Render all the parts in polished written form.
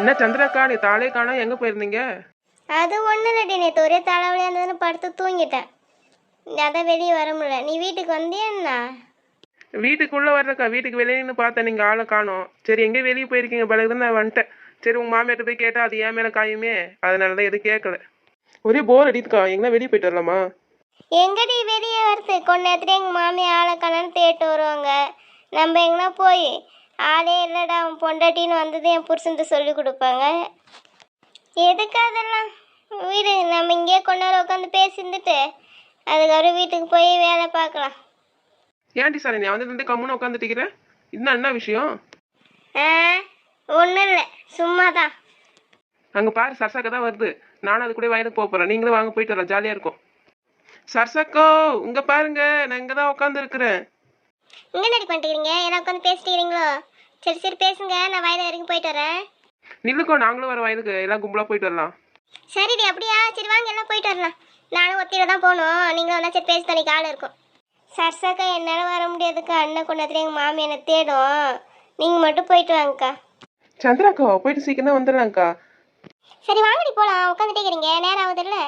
என்ன சந்திராக்கா, நீ தாளே காணோம், எங்க போயிருந்தீங்க? அது ஒன்றும் இல்லடி, நேற்று ஒரே தலைவலியாக இருந்ததுன்னு படுத்து தூங்கிட்டேன். அதான் வெளியே வர முடியல. நீ வீட்டுக்கு வந்தியா என்ன? வீட்டுக்குள்ள வர்றக்கா, வீட்டுக்கு வெளியே நின்று பார்த்தேன், நீங்க ஆளை காணோம். சரி எங்கே வெளியே போயிருக்கீங்க பிறகு நான் வந்துட்டேன். சரி உங்க மாமியார்ட்ட போய் கேட்டா அது ஏன் மேல காயுமே, அதனாலதான் எதுவும் கேட்கல. ஒரே போர் அடிக்குதுக்கா, எங்கன்னா வெளியே போயிட்டு வரலாமா? எங்கடி வெளியே வருது? கொஞ்ச நேரத்துல எங்கள் மாமி ஆளை கண்ணான்னு தேட்டு வருவாங்க. நம்ம எங்கன்னா போய் ஆளே இல்லைடா அவன் பொண்டாட்டின்னு வந்தது என் புருஷன்ட்டு சொல்லி கொடுப்பாங்க. எதுக்கு அதெல்லாம்? வீடு நம்ம இங்கேயே கொஞ்ச நேரம் உட்காந்து பேசியிருந்துட்டு அதுக்கப்புறம் வீட்டுக்கு போய் வேலை பார்க்கலாம். ஏன்டி சார் நீ வந்து கம்முன்னு உட்காந்துட்டிக்கிறேன், இன்னும் என்ன விஷயம்? ஆ, ஒன்றும் இல்லை, சும்மா தான். அங்க பாரு சர்சாக்கா தான் வருது. நானும் அது கூட வயலுக்கு போக போறேன், நீங்களும் வாங்க போயிட்டு வரலாம், ஜாலியா இருக்கும். சர்சாக்கோ இங்க பாருங்க, நான் இங்கதான் உட்காந்து இருக்கிறேன். இங்கே நடி பண்ணிட்டுக்கிறீங்க? எல்லாம் உட்காந்து பேசிட்டுக்கிறீங்களோ? சரி சரி பேசுங்க, நான் வயல் வரைக்கும் போயிட்டு வரேன். நில்லுக்கோ, நாங்களும் வர வயலுக்கு, எல்லாம் கும்பலா போயிட்டு வரலாம். சரிடி, அப்படியா? சரி வாங்க எல்லாம் போயிட்டு வரலாம். நானும் ஒத்தியில தான் போகணும். நீங்களும் வந்தால் சரி பேசி தனிக்கு ஆள் இருக்கும். சர்சாக்கா என்னால் வர முடியாதுக்கா. அண்ணன் கொண்டாத்துல எங்கள் மாமி என்னை தேடும். நீங்கள் மட்டும் போயிட்டு வாங்கக்கா. சந்திராக்கா போயிட்டு சீக்கிரம் தான் வந்துடலாம்க்கா. சரி வாங்கடி போகலாம். உட்காந்துட்டே இருக்கிறீங்க, நேரம் ஆகுதுல்ல.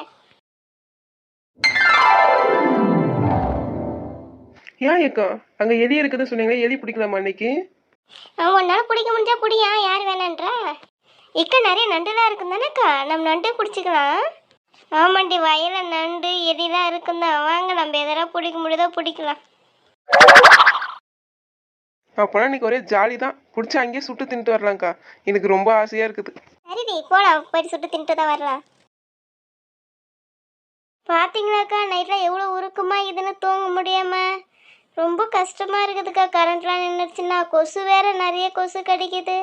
ஏன் ஏக்கா அங்க எலி இருக்குதுன்னு சொன்னீங்களே, எலி பிடிக்கலாமா அன்னைக்கு? உன்னால பிடிக்க முடிஞ்சா பிடியா, யார் வேணான்றா? இக்கா நிறைய நண்டுலாம் இருக்கும் தானேக்கா, நம்ம நண்டே பிடிச்சிக்கலாம். ஆமாண்டி, வயல நண்டு எலிலாம் இருக்கும் தான். வாங்க நம்ம எதெல்லாம் பிடிக்க முடியுதோ பிடிக்கலாம். அப்போனா இன்னைக்கு ஒரே ஜாலி தான், பிடிச்சி அங்கேயே சுட்டு தின்ட்டு வரலாம்க்கா. எனக்கு ரொம்ப ஆசையா இருக்குது. சரிடி போகலாம், போயிட்டு சுட்டு தின்ட்டு தான் வரலாம். பார்த்தீங்களாக்கா நைட்டில் எவ்வளோ உருக்கமாக இதுன்னு தூங்க முடியாம ரொம்ப கஷ்டமாக இருக்குதுக்கா. கரண்ட்லாம் நின்றுச்சுன்னா கொசு வேற, நிறைய கொசு கடிக்குது.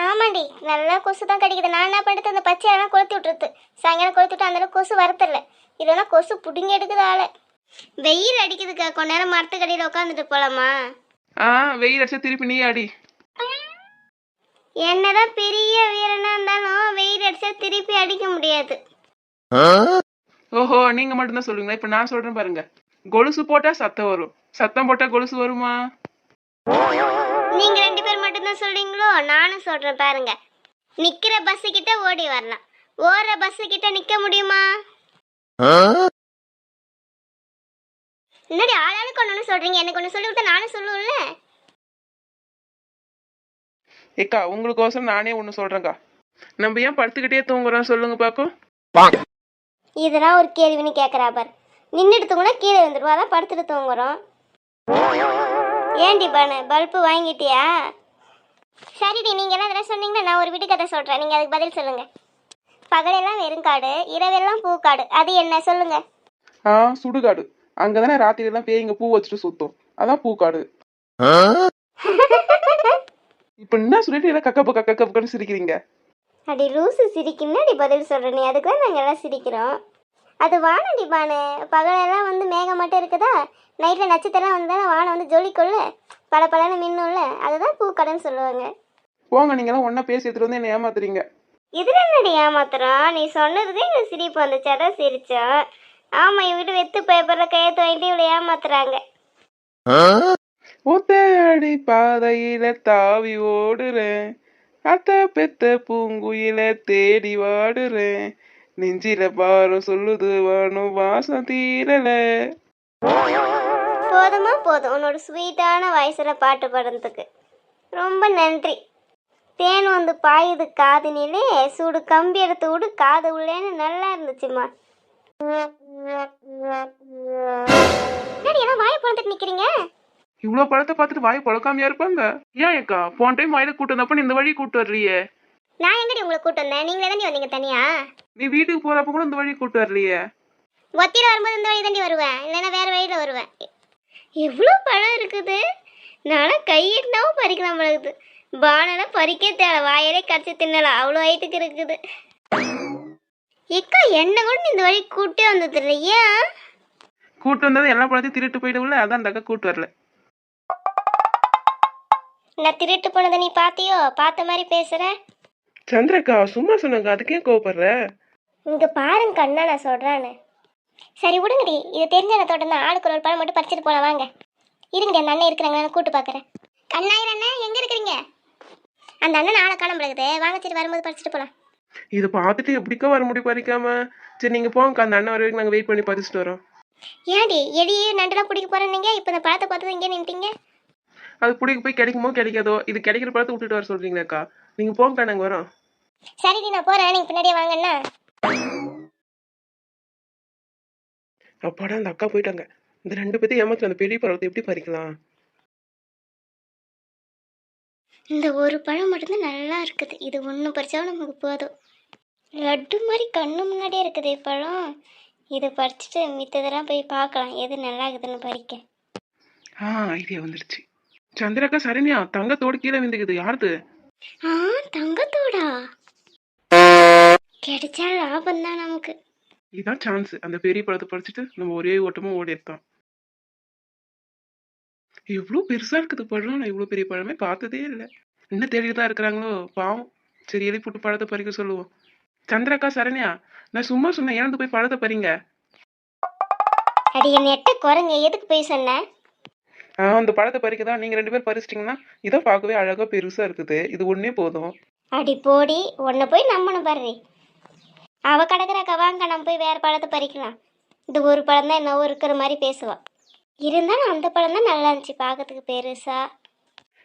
ஆமாண்டி, நல்லா கொசு தான் கடிக்குது. நான் என்ன பண்ணிட்டு அந்த பச்சையெல்லாம் கொளுத்தி விட்டுருது. சாயங்காலம் கொளுத்தி விட்டு அந்தளவு கொசு வரத்தில்ல. இல்லைன்னா கொசு பிடுங்கி எடுக்குது ஆளை. வெயில் அடிக்குதுக்கா, கொஞ்ச நேரம் மரத்துக்கடியில் உட்காந்துட்டு போகலாமா? வெயில் அடிச்சா திருப்பி நீ அடி. என்னதான் பெரிய வீரனா இருந்தாலும் வெயில் அடிச்சா திருப்பி அடிக்க முடியாது. ஓஹோ, நீங்க மட்டும்தான் சொல்லுங்களா? இப்ப நான் சொல்றேன் பாருங்க. கொலுசு போட்டா சத்தம் வரும், சத்தம் போட்டா கொலுசு வருமா? நீங்க 2 பேர் மட்டும்தான் சொல்றீங்களோ? நானும் சொல்றேன் பாருங்க. நிக்கிற பஸ் கிட்ட ஓடி வரலாம், ஓடுற பஸ் கிட்ட நிக்க முடியுமா? என்னடி ஆளாளுக்கு ஒண்ணு சொல்றீங்க? எனக்கு ஒண்ணு சொல்லி விட்டா நானும் சொல்லுவேன்ல. ஏக்கா உங்களுக்கோசரம் நானே ஒண்ணு சொல்றேன்க்கா. நம்ம ஏன் படுத்துக்கிட்டே தூங்குறோம் சொல்லுங்க பாக்கும். இதெல்லாம் ஒரு கேள்வின்னு கேட்குறா பார். நின்றுட்டு தூங்குனா கீழே வந்துடுவா, அதான் படுத்துட்டு தூங்குறோம். ஏன்டி பானு, பல்பு வாங்கிட்டியா? சரிடி, நீங்கள் எல்லாம் அதெல்லாம் சொன்னீங்கன்னா நான் ஒரு வீட்டு கதை சொல்கிறேன், நீங்கள் அதுக்கு பதில் சொல்லுங்க. பகலெல்லாம் வெறும் காடு, இரவெல்லாம் பூக்காடு, அது என்ன சொல்லுங்க? சுடுகாடு. அங்கதானே ராத்திரி எல்லாம் பேய்ங்க பூ வச்சுட்டு சுத்தும், அதான் பூக்காடு. இப்ப என்ன சொல்லிட்டு எல்லாம் கக்கப்ப கக்கப்பன்னு சிரிக்கிறீங்க? அடி லூசு, சிரிக்குன்னு பதில் சொல்கிற நீ, அதுக்கு தான் நாங்கள் எல்லாம் சிரிக்கிறோம். அது வானடி பானு. பகலெல்லாம் வந்து மேகம் மட்டும் இருக்குதா, நைட்டில் நட்சத்திரம் வந்தால் வானம் வந்து ஜொலிக்குள்ள பல பலன்னு மின்னும்ல, அதுதான் பூக்கடைன்னு சொல்லுவாங்க. போங்க, நீங்களாம் ஒன்னா பேசி எடுத்துட்டு வந்து என்ன ஏமாத்துறீங்க. இதில் என்னடி ஏமாத்துறோம்? நீ சொன்னதுக்கே எங்களுக்கு சிரிப்பு வந்துச்சு, அதான் சிரிச்சோம். ஆமாம், இவகிட்ட வெத்து பேப்பரில் கையெழுத்து வாங்கிட்டு இவ்வளோ ஏமாத்துறாங்க. ஒத்தையடி பாதையில தாவி ஓடுறேன், அத்த பெத்த பூங்குயில தேடி வாடுறேன், நெஞ்சில பாரம் சொல்லுது வானும் வாசம் தீரல. போதுமா போதும் உன்னோட ஸ்வீட்டான வாய்ஸில் பாட்டு பாடுறதுக்கு. ரொம்ப நன்றி. தேன் வந்து பாயுது காதுனிலே, சூடு கம்பி எடுத்து விடு காது உள்ளேன்னு நல்லா இருந்துச்சுமா. எல்லாம் வாயை பழந்துட்டு நிற்கிறீங்க? இவ்வளவு பழத்தை பார்த்துட்டு வாய் பழக்காமையா இருப்பாங்க? ஏன் ஏக்கா போன டைம் வாயில கூட்டு வந்தப்ப இந்த வழி கூட்டு வரலையே? நான் எங்கடி உங்களை கூட்டு வந்தேன்? நீங்களே தாண்டி வந்தீங்க தனியா. நீ வீட்டுக்கு போறப்ப கூட இந்த வழி கூட்டு வரலையே? ஒத்தியில வரும்போது இந்த வழி தாண்டி வருவேன், இல்லைன்னா வேற வழியில வருவேன். எவ்வளோ பழம் இருக்குது, நானும் கையிட்டாவும் பறிக்கலாம் பழகுது. பானெல்லாம் பறிக்க தேவை, வாயிலே கடிச்சு தின்னலாம், அவ்வளோ ஹைட்டுக்கு இருக்குது. இக்கா என்ன கூட இந்த வழி கூட்டே வந்தது இல்லையா? கூட்டு வந்தது எல்லா பழத்தையும் திருட்டு போயிடுவில்ல, அதான் அந்த அக்கா கூட்டு வரல. நான் திருட்டு போனதை நீ பாத்தியோ? பார்த்த மாதிரி பேசுற. சந்திரக்கா சும்மா சொன்னாங்க, அதுக்கே கோவப்படுற? இங்க பாருங்க கண்ணா, நான் சொல்றானு. சரி விடுங்கடி, இது தெரிஞ்ச தோட்டம் தான், ஆளுக்கு ஒரு பழம் மட்டும் பறிச்சுட்டு போலாம் வாங்க. இருங்க, அந்த அண்ணன் இருக்கிறாங்க, நான் கூட்டு பாக்குறேன். கண்ணாயிரம் அண்ணன் எங்க இருக்கிறீங்க? அந்த அண்ணன் ஆளை காண முடியாது. வாங்க சரி வரும்போது பறிச்சுட்டு போகலாம். இதை பார்த்துட்டு எப்படிக்கா வர முடியும் பறிக்காம? சரி நீங்கள் போங்கக்கா, அந்த அண்ணன் வர வரைக்கும் நாங்கள் வெயிட் பண்ணி பறிச்சுட்டு வரோம். ஏன்டி எலியே நண்டெல்லாம் பிடிக்க போகிறேன் நீங்கள் இப்போ இந்த பழத்தை பார்த்து இங்கே நின்ட்டீங்க? அது பிடிக்க போய் கிடைக்குமோ கிடைக்காதோ, இது கிடைக்கிற பழத்தை விட்டுட்டு வர சொல்கிறீங்களாக்கா? நீங்கள் போங்கக்கா, நாங்கள் வரோம். சரிடி நான் போகிறேன், நீங்கள் பின்னாடியே வாங்கண்ணா. அப்பாடா அந்த அக்கா போயிட்டாங்க. இந்த 2 பேர்த்தையும் ஏமாத்தி அந்த பெரிய பழத்தை எப்படி பறிக்கலாம்? இந்த ஒரு பழம் மட்டும்தான் நல்லா இருக்குது. இது ஒன்று பறிச்சாலும் நமக்கு போதும். லட்டு மாதிரி கண்ணு முன்னாடியே இருக்குது பழம். இதை பறிச்சுட்டு மித்ததெல்லாம் போய் பார்க்கலாம் எது நல்லா இருக்குதுன்னு பறிக்க. ஐடியா வந்துடுச்சு. சந்திராக்கா சரண்யா, தங்கத்தோடு கீழே விந்துக்குது. யாருது? தங்கத்தோடா? கிடைச்சா லாபம் தான் நமக்கு. இதுதான் சான்ஸ். அந்த பெரிய பழத்தை பறிச்சுட்டு நம்ம ஒரே ஓட்டமா ஓடி எடுத்தோம். எவ்வளோ பெருசா இருக்குது பழம். நான் இவ்வளோ பெரிய பழமே பார்த்ததே இல்லை. இன்னும் தேடிட்டு தான் இருக்கிறாங்களோ பாவம். சரி எழுதி போட்டு பழத்தை பறிக்க சொல்லுவோம். சந்திராக்கா சரண்யா, நான் சும்மா சொன்னேன், ஏன் போய் பழத்தை பறிங்க. அடி என்ன எட்ட குரங்க, எதுக்கு போய் சொன்ன? அந்த பழத்தை பறிக்க தான். நீங்கள் 2 பேர் பறிச்சிட்டிங்கன்னா இதை பார்க்கவே அழகாக பெருசாக இருக்குது. இது ஒன்றே போதும். அடி போடி, உன்னை போய் நம்பணும் பாரு. அவ கிடக்குறாக்கா, வாங்க நம்ம போய் வேற பழத்தை பறிக்கலாம். இது ஒரு பழம் தான் என்னவோ இருக்கிற மாதிரி பேசுவான். இருந்தாலும் அந்த பழம் தான் நல்லா இருந்துச்சு பார்க்கறதுக்கு பெருசா.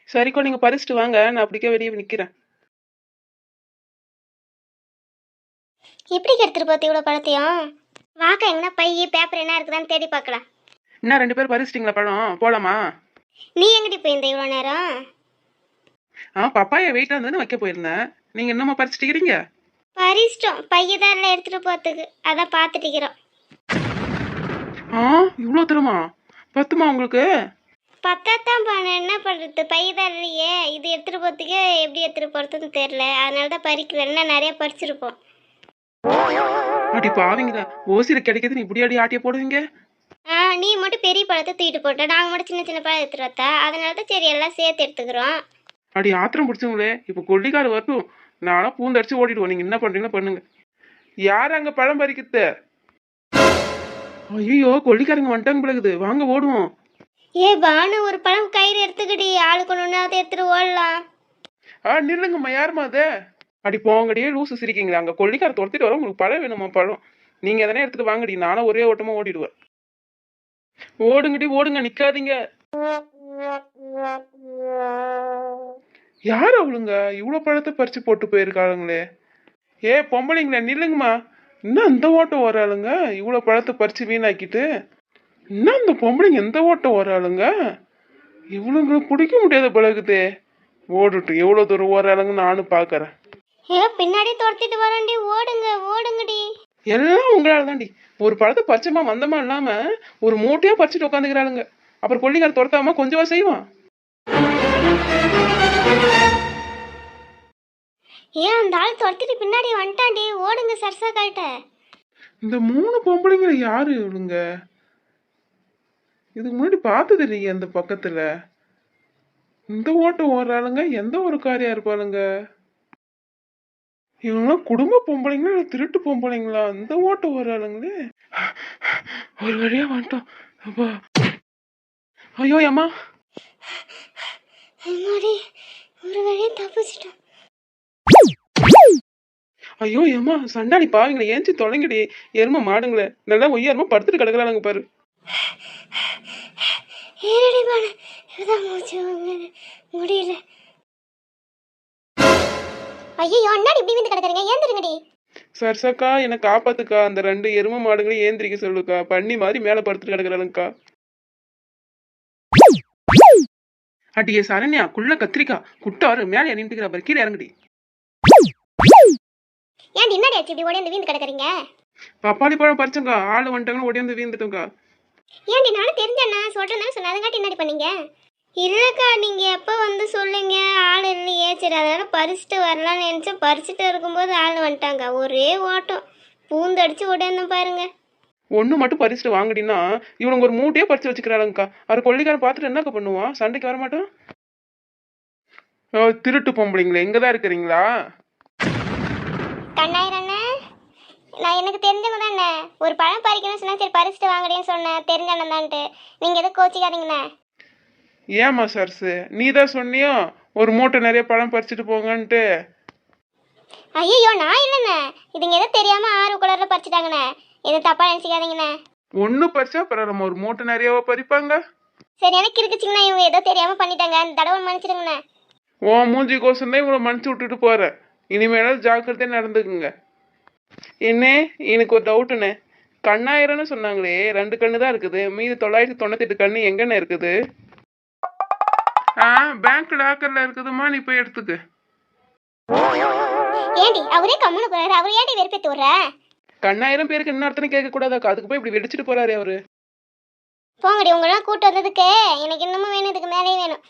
சரிக்கோ, நீங்கள் பறிச்சுட்டு வாங்க, நான் அப்படிக்கே வெளியே நிற்கிறேன். எப்படி எடுத்துட்டு போத்து இவ்வளோ பழத்தையும்? வாக்கா, எங்கன்னா பைய பேப்பர் என்ன இருக்குதான்னு தேடி பார்க்கலாம். இன்னும் 2 பேர் பறிச்சிட்டிங்களா பழம்? போலாமா? நீ எங்கிட்ட போயிருந்த இவ்வளோ நேரம்? பப்பாயா வெயிட்டாக இருந்ததுன்னு வைக்க போயிருந்தேன். நீங்கள் என்னம்மா பறிச்சிட்டிக்கிறீங்க? பறிச்சிட்டோம், பையதாரில் எடுத்துட்டு போகிறதுக்கு. அதான் பார்த்துட்டிக்கிறோம். இவ்வளோ தருமா? பத்துமா உங்களுக்கு? பத்தாத்தான் பானு, என்ன பண்ணுறது, பையதாரிலையே. இது எடுத்துகிட்டு போகிறதுக்கே எப்படி எடுத்துகிட்டு போகிறதுன்னு தெரில. அதனால தான் பறிக்கல, இன்னும் நிறைய பறிச்சிருப்போம். அடி பாவீங்களா, ஓசியில் கிடைக்கிறது நீ இப்படி அடி ஆட்டிய போடுவீங்க? நீ மட்டும் பெரிய பழத்தை தூக்கிட்டு போட்ட, நாங்கள் மட்டும் சின்ன சின்ன பழம் எடுத்துகிட்டு வந்தா. அதனால தான் சரி எல்லாம் சேர்த்து எடுத்துக்கிறோம். அடி ஆத்திரம் பிடிச்சவங்களே, இப்போ கொல்லிக்காடு வரட்டும், நானும் பூந்தடிச்சு ஓடிடுவோம். நீங்கள் என்ன பண்ணுறீங்களோ பண்ணுங்க. யார் அங்கே பழம் பறிக்கிறது? ஐயோ, கொல்லிக்காரங்க வந்துட்டாங்க பிறகுது. வாங்க ஓடுவோம். பானு, ஒரு பழம் கயிறு எடுத்துக்கிடி, ஆளுக்கு ஒன்று அதை எடுத்துகிட்டு ஓடலாம். நில்லுங்கம்மா, யாருமா அது? அடி போங்கடியே, லூசு சிரிக்கீங்களா? அங்கே கொல்லிக்கார துரத்திட்டு வர உங்களுக்கு பழம் வேணுமா? பழம் நீங்கள் எதனா எடுத்துகிட்டு வாங்கடி, நானும் ஒரே ஓட்டமாக ஓடிடுவேன். ஓடுங்கடி ஓடுங்க, நிற்காதீங்க. யார் அவளுங்க இவ்வளோ பழத்தை பறித்து போட்டு போயிருக்காளுங்களே? பொம்பளைங்களே நில்லுங்கம்மா. இன்னும் அந்த ஓட்டம் வராளுங்க, இவ்வளோ பழத்தை பறித்து வீணாக்கிட்டு. இன்னும் அந்த பொம்பளைங்க எந்த ஓட்டம் வராளுங்க? இவளுங்க பிடிக்க முடியாத பழகுதே. ஓடுட்டு எவ்வளோ தூரம் ஓடுறாளுங்க நானும் பார்க்குறேன். பின்னாடி துரத்திட்டு வரண்டி, ஓடுங்க ஓடுங்கடி. எல்லாம் உங்களால தாண்டி. ஒரு பழத்தை பறிச்சமா வந்தமா இல்லாம ஒரு மூட்டையா பறிச்சுட்டு உட்காந்துக்கிறாளுங்க. அப்புறம் கொல்லிக்கார துரத்தாம கொஞ்சமா செய்வான். அந்த ஆள் துரத்திட்டு பின்னாடி வந்துட்டாண்டி, ஓடுங்க சரசா காட்ட. இந்த 3 பொம்பளைங்களை யாரு இவளுங்க? இதுக்கு முன்னாடி பார்த்தது இல்லையே அந்த பக்கத்துல. இந்த ஓட்டம் ஓடுறாளுங்க, எந்த ஒரு காரியா இருப்பாளுங்க? இவங்களாம் குடும்ப பொம்பளைங்களா இல்லை திருட்டு பொம்பளைங்களா? இந்த ஓட்டம் வராளுங்களே. ஒரு வழியா வந்துட்டோம். அப்பா, ஐயோ அம்மா, ஒரு வழியா தப்பிச்சிட்டோம். ஐயோ அம்மா, சண்டாளி பாவீங்களே, ஏஞ்சி தொலைங்கடி. எருமை மாடுங்களே, நல்லா ஒய்யாரமா படுத்துட்டு கிடக்குறாளுங்க பாரு. முடியல. ஐயோ, அண்ணாடி இப்படி வந்து கிடக்குறீங்க, ஏந்திருங்கடி. சர்சக்கா, என்னை காப்பாத்துக்கா. அந்த 2 எருமை மாடுகளையும் ஏந்திரிக்க சொல்லுக்கா. பண்ணி மாதிரி மேல படுத்துட்டு கிடக்குறாளுங்கக்கா. அடியே சரண்யா, குள்ள கத்திரிக்கா குட்டாரு மேலே நின்றுக்கிற பாரு, கீழே இறங்குடி. ஏன்டி என்னடி ஆச்சு இப்படி ஓடி வீந்து கிடக்குறீங்க? பப்பாளி பழம் பறிச்சங்கா, ஆளு வந்துட்டாங்கன்னு ஓடி வீந்துட்டோங்கா. ஏன்டி நானும் தெரிஞ்சேண்ணா சொல்றேன்னு சொன்னதுங்காட்டி என்னடி பண்ணீங்க? இல்லைக்கா, நீங்கள் எப்போ வந்து சொல்லுங்க, ஆள் இல்லையே. சரி அதனால பறிச்சுட்டு வரலான்னு நினச்சேன். பறிச்சுட்டு இருக்கும்போது ஆள் வந்துட்டாங்க. ஒரே ஓட்டம் பூந்தடிச்சு உடனே பாருங்க. ஒன்று மட்டும் பறிச்சுட்டு வாங்கடினா இவனுங்க ஒரு மூட்டையே பறிச்சு வச்சுக்கிறாளுங்கக்கா. அவர் கொல்லிக்காரன் பார்த்துட்டு என்னக்கா பண்ணுவான்? சண்டைக்கு வரமாட்டான். திருட்டு பொம்பளைங்களே, இங்கே தான் இருக்கிறீங்களா? கண்ணாயிரண்ணே, நான் எனக்கு தெரிஞ்சவங்க தானே. ஒரு பழம் பறிக்கணும்னு சொன்னால் சரி பறிச்சுட்டு வாங்கடின்னு சொன்னேன், தெரிஞ்சண்ணன் தான்ட்டு. நீங்கள் எதுவும் கோச்சிக்காதீங்கண்ணே. ஏம்மா சர்ஸு, நீ தான் சொன்னியோ ஒரு மூட்டை நிறைய பழம் பறிச்சுட்டு போங்கன்ட்டு. ஐயோ நான் இல்லைண்ணே, இதுங்க எதோ தெரியாம ஆறு கலர்ல பறிச்சுட்டாங்கண்ணே, எதுவும் தப்பா நினைச்சுக்காதீங்கண்ணே. ஒண்ணு பறிச்சா பரவாயில்லம்மா, ஒரு மூட்டை நிறையவா பறிப்பாங்க? சரி எனக்கு இருக்குச்சுங்கண்ணா, இவங்க ஏதோ தெரியாம பண்ணிட்டாங்க, அந்த தடவை மன்னிச்சிடுங்கண்ணே. உன் மூஞ்சி கோசம் தான் இவ்வளோ மன்னிச்சு விட்டுட்டு போறேன். இனிமேலும் ஜாக்கிரதையா நடந்துக்குங்க. என்ன, எனக்கு ஒரு டவுட்டுண்ணே. கண்ணாயிரம்னு சொன்னாங்களே, 2 கண்ணு தான் இருக்குது, மீதி 998 கண்ணு எங்கண்ணே இருக்குது? பேங்க் லாக்கர்ல இருக்குதுமா, நீ போய் எடுத்துக்க. ஏண்டி அவரே கம்முன்னு போறாரு, அவர் ஏண்டி வெறுப்பேத்து விடுற? கண்ணாயிரம் பேருக்கு என்ன அர்த்தம் கேட்க கூடாதாக்கா, அதுக்கு போய் இப்படி வெடிச்சிட்டு போறாரு அவரு. போங்கடி, உங்களெல்லாம் கூட்டு வந்ததுக்கு எனக்கு இன்னமும் வேணும், இதுக்கு மேலே வேணும்.